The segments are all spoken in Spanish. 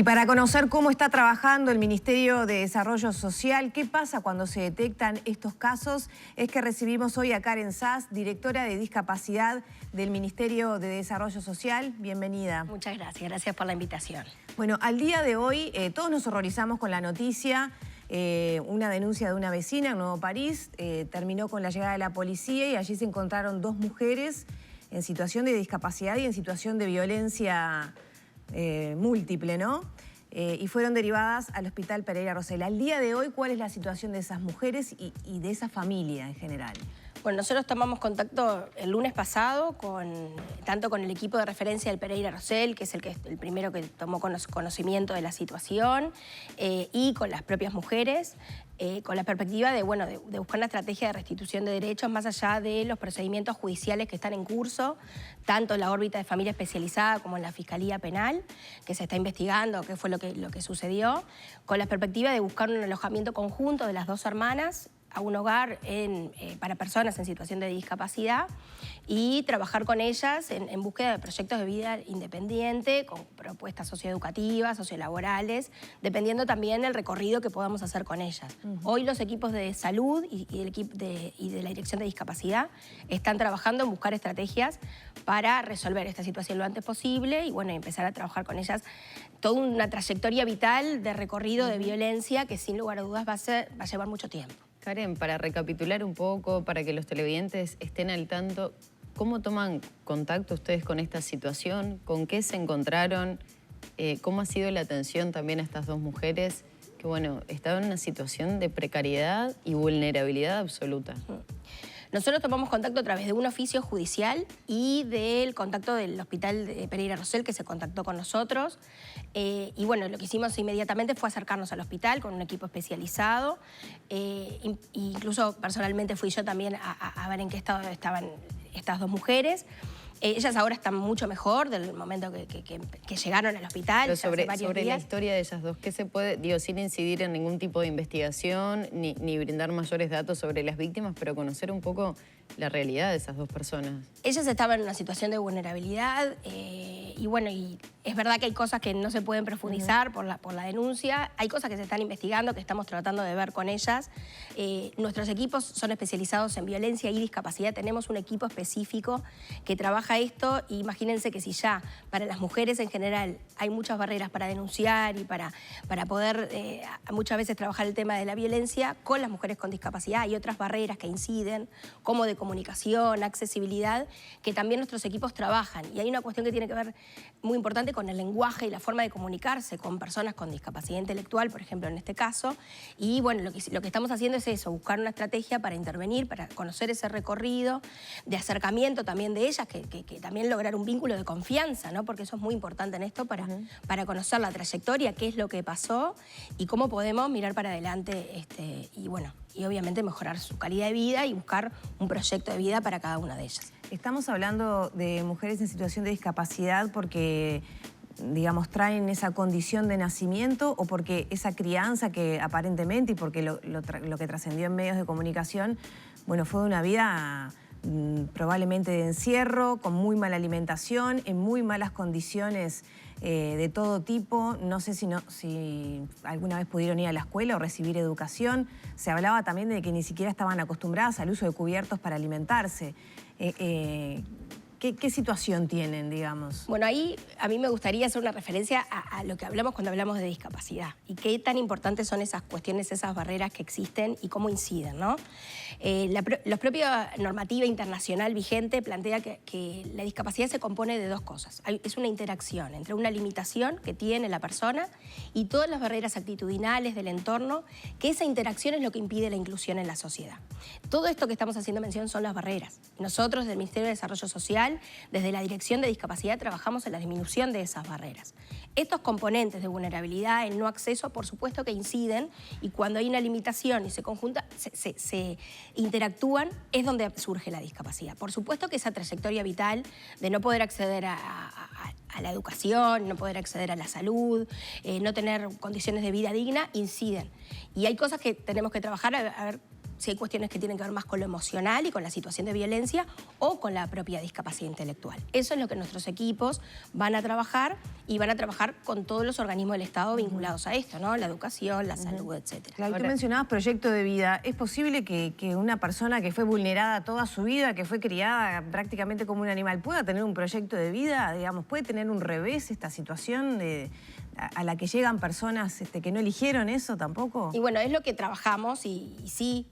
Y para conocer cómo está trabajando el Ministerio de Desarrollo Social, qué pasa cuando se detectan estos casos, es que recibimos hoy a Karen Sass, directora de Discapacidad del Ministerio de Desarrollo Social. Bienvenida. Muchas gracias, gracias por la invitación. Bueno, al día de hoy todos nos horrorizamos con la noticia. Una denuncia de una vecina en Nuevo París terminó con la llegada de la policía y allí se encontraron dos mujeres en situación de discapacidad y en situación de violencia múltiple, ¿no? Y fueron derivadas al Hospital Pereira Rosell. Al día de hoy, ¿cuál es la situación de esas mujeres y de esa familia en general? Bueno, nosotros tomamos contacto el lunes pasado tanto con el equipo de referencia del Pereira Rosell, que es el primero que tomó conocimiento de la situación, y con las propias mujeres, con la perspectiva de buscar una estrategia de restitución de derechos más allá de los procedimientos judiciales que están en curso, tanto en la órbita de familia especializada como en la Fiscalía Penal, que se está investigando qué fue lo que sucedió, con la perspectiva de buscar un alojamiento conjunto de las dos hermanas a un hogar para personas en situación de discapacidad y trabajar con ellas en búsqueda de proyectos de vida independiente, con propuestas socioeducativas, sociolaborales, dependiendo también del recorrido que podamos hacer con ellas. Hoy los equipos de salud y el equipo de la Dirección de Discapacidad están trabajando en buscar estrategias para resolver esta situación lo antes posible y empezar a trabajar con ellas toda una trayectoria vital de recorrido de violencia que sin lugar a dudas va a llevar mucho tiempo. Karen, para recapitular un poco, para que los televidentes estén al tanto, ¿cómo toman contacto ustedes con esta situación? ¿Con qué se encontraron? ¿Cómo ha sido la atención también a estas dos mujeres que, estaban en una situación de precariedad y vulnerabilidad absoluta? Nosotros tomamos contacto a través de un oficio judicial y del contacto del Hospital de Pereira Rosell, que se contactó con nosotros. Lo que hicimos inmediatamente fue acercarnos al hospital con un equipo especializado. Incluso personalmente fui yo también a ver en qué estado estaban estas dos mujeres. Ellas ahora están mucho mejor del momento que llegaron al hospital. Pero sobre la historia de ellas dos, ¿qué se puede, sin incidir en ningún tipo de investigación, ni brindar mayores datos sobre las víctimas, pero conocer un poco la realidad de esas dos personas? Ellas estaban en una situación de vulnerabilidad y es verdad que hay cosas que no se pueden profundizar por la denuncia. Hay cosas que se están investigando, que estamos tratando de ver con ellas. Nuestros equipos son especializados en violencia y discapacidad. Tenemos un equipo específico que trabaja esto. Imagínense que si ya para las mujeres en general hay muchas barreras para denunciar y para poder muchas veces trabajar el tema de la violencia, con las mujeres con discapacidad hay otras barreras que inciden, como de comunicación, accesibilidad, que también nuestros equipos trabajan. Y hay una cuestión que tiene que ver muy importante con el lenguaje y la forma de comunicarse con personas con discapacidad intelectual, por ejemplo, en este caso. Y lo que estamos haciendo es eso, buscar una estrategia para intervenir, para conocer ese recorrido, de acercamiento también de ellas, que también lograr un vínculo de confianza, ¿no? Porque eso es muy importante en esto para conocer la trayectoria, qué es lo que pasó y cómo podemos mirar para adelante y obviamente mejorar su calidad de vida y buscar un proyecto de vida para cada una de ellas. Estamos hablando de mujeres en situación de discapacidad porque, traen esa condición de nacimiento o porque esa crianza que aparentemente y porque lo que trascendió en medios de comunicación, fue de una vida probablemente de encierro, con muy mala alimentación, en muy malas condiciones de todo tipo. No sé si alguna vez pudieron ir a la escuela o recibir educación. Se hablaba también de que ni siquiera estaban acostumbradas al uso de cubiertos para alimentarse. ¿Qué situación tienen, digamos? Bueno, ahí a mí me gustaría hacer una referencia a lo que hablamos cuando hablamos de discapacidad y qué tan importantes son esas cuestiones, esas barreras que existen y cómo inciden, ¿no? La propia normativa internacional vigente plantea que la discapacidad se compone de dos cosas. Es una interacción entre una limitación que tiene la persona y todas las barreras actitudinales del entorno, que esa interacción es lo que impide la inclusión en la sociedad. Todo esto que estamos haciendo mención son las barreras. Nosotros, del Ministerio de Desarrollo Social, desde la Dirección de Discapacidad, trabajamos en la disminución de esas barreras. Estos componentes de vulnerabilidad, el no acceso, por supuesto que inciden, y cuando hay una limitación y se interactúan, es donde surge la discapacidad. Por supuesto que esa trayectoria vital de no poder acceder a la educación, no poder acceder a la salud, no tener condiciones de vida digna, inciden. Y hay cosas que tenemos que trabajar a ver si hay cuestiones que tienen que ver más con lo emocional y con la situación de violencia o con la propia discapacidad intelectual. Eso es lo que nuestros equipos van a trabajar y van a trabajar con todos los organismos del Estado vinculados a esto, ¿no? La educación, la salud, etc. Claro, tú mencionabas proyecto de vida. ¿Es posible que una persona que fue vulnerada toda su vida, que fue criada prácticamente como un animal, pueda tener un proyecto de vida? Digamos, ¿puede tener un revés esta situación a la que llegan personas que no eligieron eso tampoco? Y bueno, es lo que trabajamos y sí,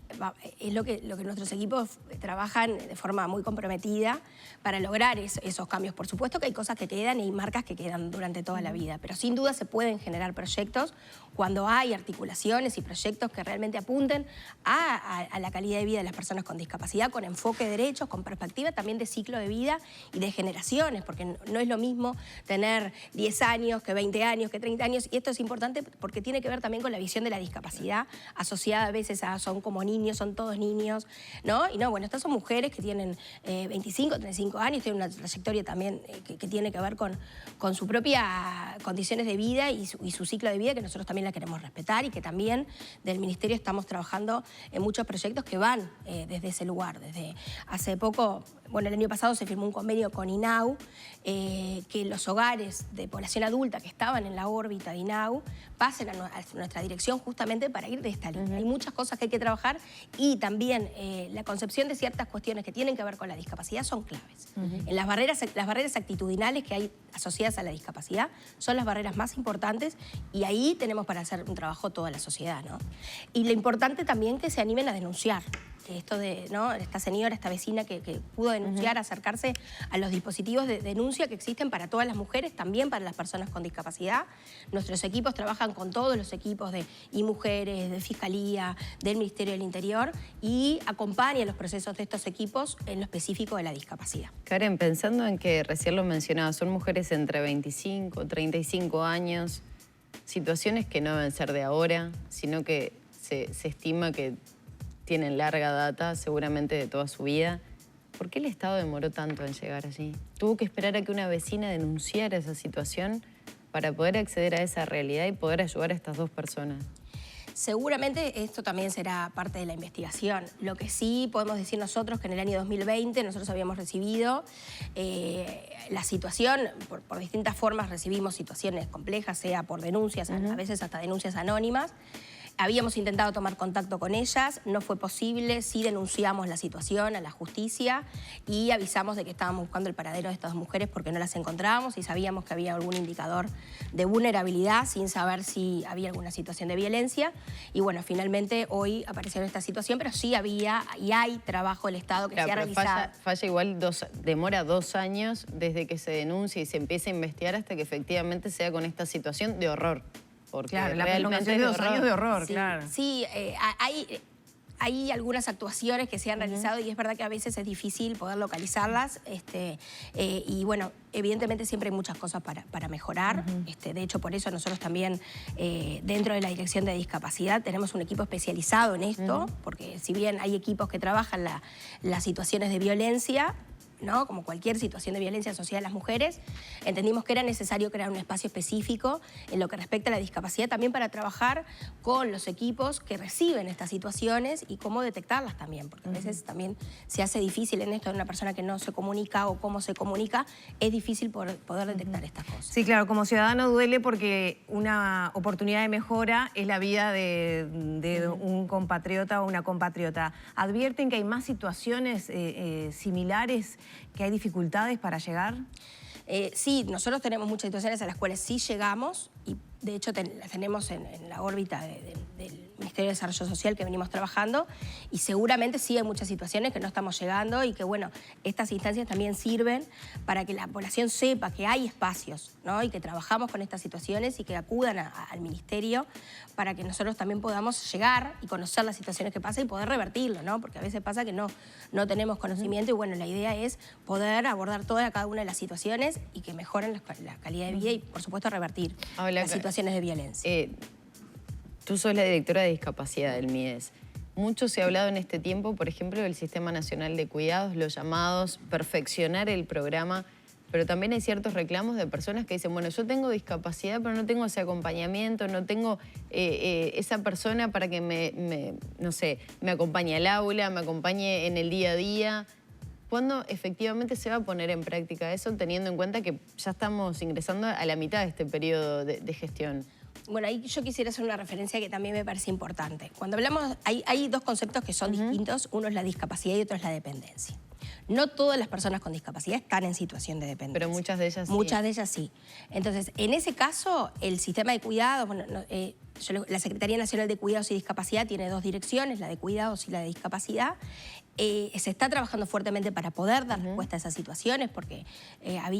es lo que nuestros equipos trabajan de forma muy comprometida para lograr esos cambios. Por supuesto que hay cosas que quedan y hay marcas que quedan durante toda la vida, pero sin duda se pueden generar proyectos cuando hay articulaciones y proyectos que realmente apunten a la calidad de vida de las personas con discapacidad, con enfoque de derechos, con perspectiva también de ciclo de vida y de generaciones, porque no es lo mismo tener 10 años que 20 años, que 30 años, y esto es importante porque tiene que ver también con la visión de la discapacidad asociada a veces a son como niños, son todos niños, ¿no? Y no, bueno, estas son mujeres que tienen 25, 35 años, tienen una trayectoria también que tiene que ver con su propia condiciones de vida y su ciclo de vida, que nosotros también la queremos respetar y que también del Ministerio estamos trabajando en muchos proyectos que van desde ese lugar. Desde hace poco, bueno, el año pasado se firmó un convenio con INAU, que los hogares de población adulta que estaban en la órbita de INAU pasen a nuestra dirección justamente para ir de esta línea. Hay muchas cosas que hay que trabajar y también la concepción de ciertas cuestiones que tienen que ver con la discapacidad son claves. En las barreras actitudinales que hay asociadas a la discapacidad son las barreras más importantes y ahí tenemos para hacer un trabajo toda la sociedad, ¿no? Y lo importante también que se animen a denunciar. Esto de, ¿no? Esta señora, esta vecina que pudo denunciar, acercarse a los dispositivos de denuncia que existen para todas las mujeres, también para las personas con discapacidad. Nuestros equipos trabajan con todos los equipos de mujeres, de Fiscalía, del Ministerio del Interior y acompañan los procesos de estos equipos en lo específico de la discapacidad. Karen, pensando en que recién lo mencionaba, son mujeres entre 25, 35 años, situaciones que no deben ser de ahora, sino que se estima que tienen larga data, seguramente de toda su vida. ¿Por qué el Estado demoró tanto en llegar allí? ¿Tuvo que esperar a que una vecina denunciara esa situación para poder acceder a esa realidad y poder ayudar a estas dos personas? Seguramente esto también será parte de la investigación. Lo que sí podemos decir nosotros que en el año 2020 nosotros habíamos recibido la situación, por distintas formas recibimos situaciones complejas, sea por denuncias, a veces hasta denuncias anónimas. Habíamos intentado tomar contacto con ellas, no fue posible, sí denunciamos la situación a la justicia y avisamos de que estábamos buscando el paradero de estas mujeres porque no las encontrábamos y sabíamos que había algún indicador de vulnerabilidad sin saber si había alguna situación de violencia. Y bueno, finalmente hoy apareció esta situación, pero sí había y hay trabajo del Estado que se ha realizado. Falla igual, demora 2 años desde que se denuncia y se empieza a investigar hasta que efectivamente sea con esta situación de horror. Porque claro, la realmente es de 2 años de horror, sí, claro. Sí, hay algunas actuaciones que se han realizado y es verdad que a veces es difícil poder localizarlas. Y bueno, evidentemente siempre hay muchas cosas para mejorar. De hecho, por eso nosotros también dentro de la Dirección de Discapacidad tenemos un equipo especializado en esto, porque si bien hay equipos que trabajan las situaciones de violencia, ¿no? Como cualquier situación de violencia asociada a las mujeres, entendimos que era necesario crear un espacio específico en lo que respecta a la discapacidad, también para trabajar con los equipos que reciben estas situaciones y cómo detectarlas también, porque a veces también se hace difícil en esto de una persona que no se comunica o cómo se comunica, es difícil poder detectar estas cosas. Sí, claro, como ciudadano duele porque una oportunidad de mejora es la vida de un compatriota o una compatriota. ¿Advierten que hay más situaciones similares, que hay dificultades para llegar? Sí, nosotros tenemos muchas situaciones a las cuales sí llegamos y de hecho las tenemos en la órbita del Ministerio de Desarrollo Social que venimos trabajando y seguramente sí hay muchas situaciones que no estamos llegando y que bueno, estas instancias también sirven para que la población sepa que hay espacios, ¿no? Y que trabajamos con estas situaciones y que acudan al Ministerio para que nosotros también podamos llegar y conocer las situaciones que pasan y poder revertirlo, ¿no? Porque a veces pasa que no tenemos conocimiento y bueno, la idea es poder abordar cada una de las situaciones y que mejoren la calidad de vida y por supuesto revertir las situaciones de violencia. Tú sos la directora de discapacidad del MIDES. Mucho se ha hablado en este tiempo, por ejemplo, del Sistema Nacional de Cuidados, los llamados, perfeccionar el programa pero también hay ciertos reclamos de personas que dicen, bueno, yo tengo discapacidad, pero no tengo ese acompañamiento, no tengo esa persona para que no sé, me acompañe al aula, me acompañe en el día a día. ¿Cuándo efectivamente se va a poner en práctica eso, teniendo en cuenta que ya estamos ingresando a la mitad de este periodo de gestión? Bueno, ahí yo quisiera hacer una referencia que también me parece importante. Cuando hablamos, hay dos conceptos que son distintos. Uno es la discapacidad y otro es la dependencia. No todas las personas con discapacidad están en situación de dependencia. Pero muchas de ellas sí. Muchas de ellas sí. Entonces, en ese caso, el sistema de cuidados, bueno, la Secretaría Nacional de Cuidados y Discapacidad tiene dos direcciones, la de cuidados y la de discapacidad. Se está trabajando fuertemente para poder dar respuesta a esas situaciones, porque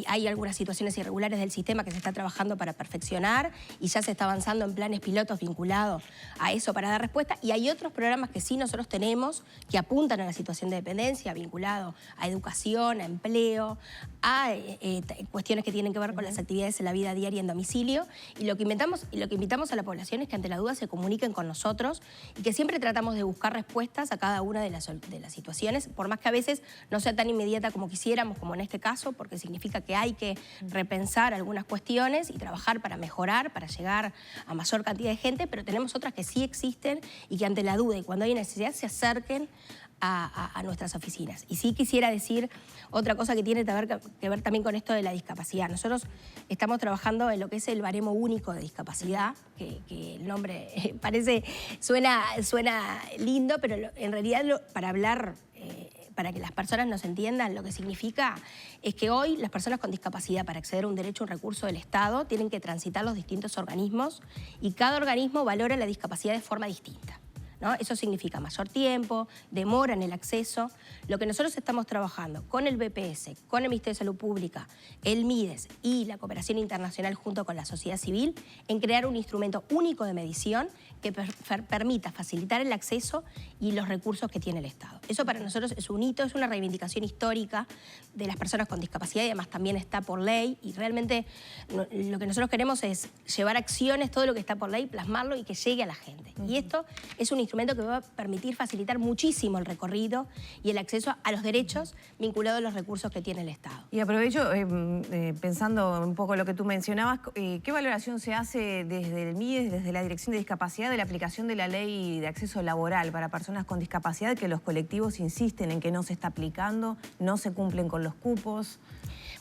hay algunas situaciones irregulares del sistema que se está trabajando para perfeccionar y ya se está avanzando en planes pilotos vinculados a eso para dar respuesta. Y hay otros programas que sí nosotros tenemos que apuntan a la situación de dependencia, vinculado a educación, a empleo, a cuestiones que tienen que ver con las actividades en la vida diaria en domicilio. Y lo que invitamos a la población es que ante la duda se comuniquen con nosotros y que siempre tratamos de buscar respuestas a cada una de las situaciones, por más que a veces no sea tan inmediata como quisiéramos, como en este caso, porque significa que hay que repensar algunas cuestiones y trabajar para mejorar, para llegar a mayor cantidad de gente, pero tenemos otras que sí existen y que ante la duda y cuando hay necesidad se acerquen a nuestras oficinas. Y sí quisiera decir otra cosa que tiene que ver también con esto de la discapacidad. Nosotros estamos trabajando en lo que es el baremo único de discapacidad, que el nombre suena lindo, pero en realidad para hablar, para que las personas nos entiendan lo que significa, es que hoy las personas con discapacidad para acceder a un derecho, un recurso del Estado, tienen que transitar los distintos organismos y cada organismo valora la discapacidad de forma distinta, ¿no? Eso significa mayor tiempo, demora en el acceso. Lo que nosotros estamos trabajando con el BPS, con el Ministerio de Salud Pública, el MIDES y la cooperación internacional junto con la sociedad civil, en crear un instrumento único de medición que permita facilitar el acceso y los recursos que tiene el Estado. Eso para nosotros es un hito, es una reivindicación histórica de las personas con discapacidad y además también está por ley y realmente lo que nosotros queremos es llevar acciones, todo lo que está por ley, plasmarlo y que llegue a la gente. Y esto es un instrumento que va a permitir facilitar muchísimo el recorrido y el acceso a los derechos vinculados a los recursos que tiene el Estado. Y aprovecho, pensando un poco lo que tú mencionabas, ¿qué valoración se hace desde el MIDES, desde la Dirección de Discapacidad, de la aplicación de la ley de acceso laboral para personas con discapacidad, que los colectivos insisten en que no se está aplicando, no se cumplen con los cupos?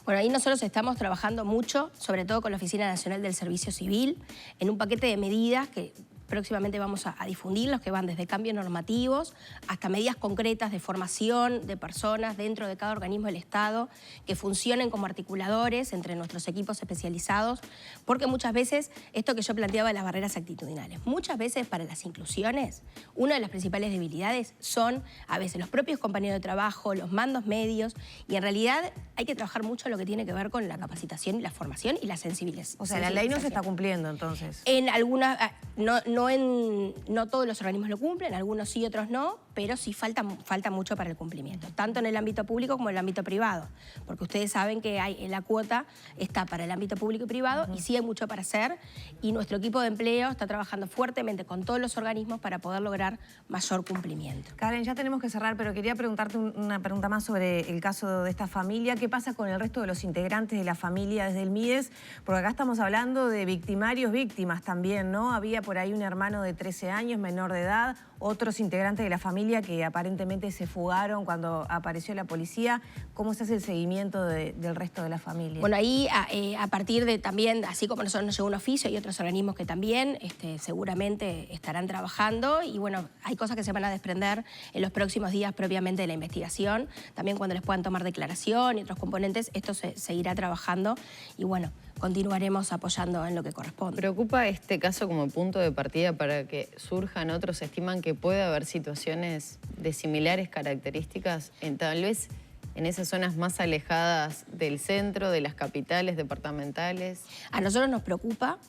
Bueno, ahí nosotros estamos trabajando mucho, sobre todo con la Oficina Nacional del Servicio Civil, en un paquete de medidas que próximamente vamos a difundir, los que van desde cambios normativos hasta medidas concretas de formación de personas dentro de cada organismo del Estado que funcionen como articuladores entre nuestros equipos especializados, porque muchas veces, esto que yo planteaba de las barreras actitudinales, muchas veces para las inclusiones, una de las principales debilidades son a veces los propios compañeros de trabajo, los mandos medios, y en realidad hay que trabajar mucho en lo que tiene que ver con la capacitación y la formación y la sensibilización. O sea, la ley no se está cumpliendo entonces. En algunas, no todos los organismos lo cumplen, algunos sí, otros no, pero sí falta mucho para el cumplimiento, tanto en el ámbito público como en el ámbito privado, porque ustedes saben que la cuota está para el ámbito público y privado y sí hay mucho para hacer y nuestro equipo de empleo está trabajando fuertemente con todos los organismos para poder lograr mayor cumplimiento. Karen, ya tenemos que cerrar, pero quería preguntarte una pregunta más sobre el caso de esta familia. ¿Qué pasa con el resto de los integrantes de la familia desde el MIDES? Porque acá estamos hablando de victimarios, víctimas también, ¿no? Había por ahí un hermano de 13 años, menor de edad, otros integrantes de la familia que aparentemente se fugaron cuando apareció la policía. ¿Cómo se hace el seguimiento del resto de la familia? Bueno, ahí a partir de también, así como nosotros nos llegó un oficio, hay otros organismos que también seguramente estarán trabajando y bueno, hay cosas que se van a desprender en los próximos días propiamente de la investigación. También cuando les puedan tomar declaración y otros componentes, esto se seguirá trabajando y bueno, continuaremos apoyando en lo que corresponde. ¿Preocupa este caso como punto de partida para que surjan otros? ¿Estiman que puede haber situaciones de similares características tal vez en esas zonas más alejadas del centro, de las capitales departamentales? A nosotros nos preocupa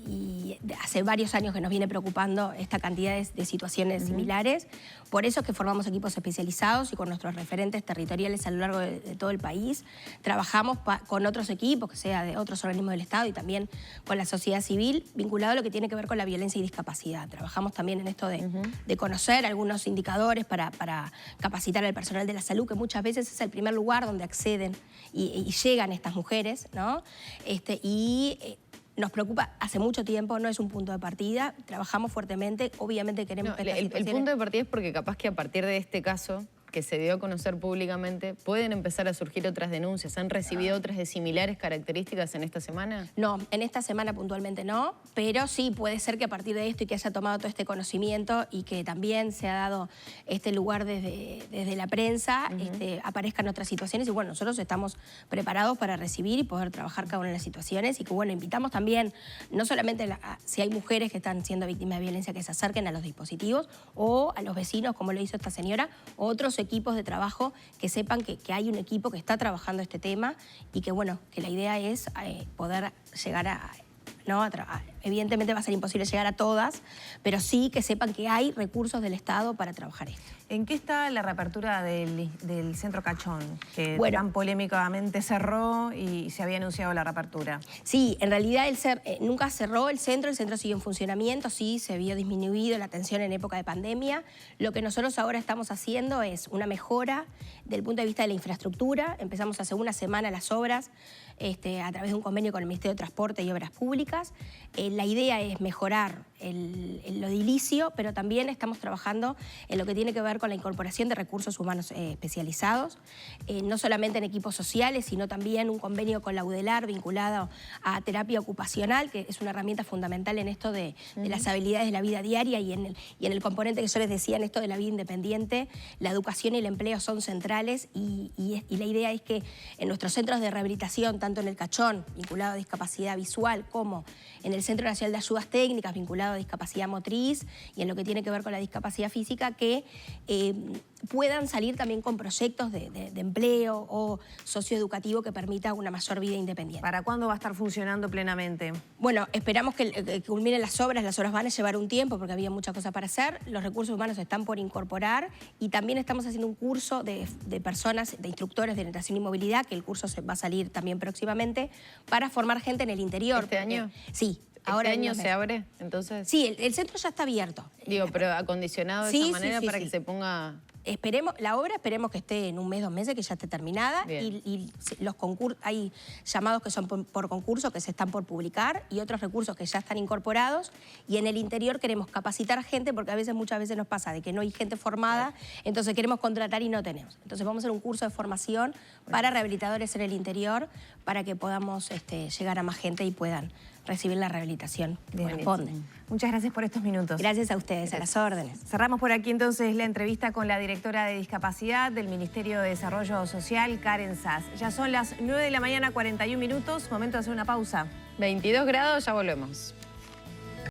y hace varios años que nos viene preocupando esta cantidad de situaciones similares. Por eso es que formamos equipos especializados y con nuestros referentes territoriales a lo largo de todo el país. Trabajamos con otros equipos, que sea de otros organismos del Estado y también con la sociedad civil, vinculado a lo que tiene que ver con la violencia y discapacidad. Trabajamos también en esto de conocer algunos indicadores para capacitar al personal de la salud, que muchas veces es el primer lugar donde acceden y llegan estas mujeres, ¿no? Nos preocupa hace mucho tiempo, no es un punto de partida, trabajamos fuertemente, obviamente queremos No, que estas el situaciones... punto de partida es porque capaz que a partir de este caso que se dio a conocer públicamente, ¿pueden empezar a surgir otras denuncias? ¿Han recibido otras de similares características en esta semana? No, en esta semana puntualmente no, pero sí puede ser que a partir de esto y que haya tomado todo este conocimiento y que también se ha dado este lugar desde la prensa, aparezcan otras situaciones y bueno, nosotros estamos preparados para recibir y poder trabajar cada una de las situaciones y que bueno, invitamos también, no solamente si hay mujeres que están siendo víctimas de violencia, que se acerquen a los dispositivos o a los vecinos, como lo hizo esta señora, o otros equipos de trabajo que sepan que hay un equipo que está trabajando este tema y que bueno, que la idea es poder llegar a... evidentemente va a ser imposible llegar a todas, pero sí que sepan que hay recursos del Estado para trabajar esto. ¿En qué está la reapertura del Centro Cachón? Que Bueno, tan polémicamente cerró y se había anunciado la reapertura. Sí, en realidad nunca cerró el centro siguió en funcionamiento, sí, se vio disminuido la atención en época de pandemia. Lo que nosotros ahora estamos haciendo es una mejora del punto de vista de la infraestructura. Empezamos hace una semana las obras a través de un convenio con el Ministerio de Transporte y Obras Públicas. La idea es mejorar lo edilicio, pero también estamos trabajando en lo que tiene que ver con la incorporación de recursos humanos especializados, no solamente en equipos sociales, sino también un convenio con la UDELAR vinculado a terapia ocupacional, que es una herramienta fundamental en esto de las habilidades de la vida diaria y en el componente que yo les decía, en esto de la vida independiente, la educación y el empleo son centrales y la idea es que en nuestros centros de rehabilitación, tanto en el Cachón, vinculado a discapacidad visual, como en el Centro Nacional de Ayudas Técnicas, vinculado a discapacidad motriz y en lo que tiene que ver con la discapacidad física, que puedan salir también con proyectos de empleo o socioeducativo que permita una mayor vida independiente. ¿Para cuándo va a estar funcionando plenamente? Bueno, esperamos que culminen las obras van a llevar un tiempo porque había muchas cosas para hacer, los recursos humanos están por incorporar y también estamos haciendo un curso de personas, de instructores de natación y movilidad, que el curso va a salir también próximamente, para formar gente en el interior. ¿Este año? Sí. Ahora ¿Este año se abre, entonces? Sí, el centro ya está abierto. Digo, pero acondicionado de esa manera para que se ponga... La obra esperemos que esté en un mes, 2 meses, que ya esté terminada. Y los concursos, hay llamados que son por concurso, que se están por publicar, y otros recursos que ya están incorporados. Y en el interior queremos capacitar a gente, porque muchas veces nos pasa de que no hay gente formada, entonces queremos contratar y no tenemos. Entonces vamos a hacer un curso de formación para rehabilitadores en el interior, para que podamos llegar a más gente y puedan recibir la rehabilitación que corresponde. Muchas gracias por estos minutos. Gracias a ustedes, a las órdenes. Cerramos por aquí entonces la entrevista con la directora de Discapacidad del Ministerio de Desarrollo Social, Karen Sass. Ya son las 9 de la mañana, 41 minutos, momento de hacer una pausa. 22 grados, ya volvemos.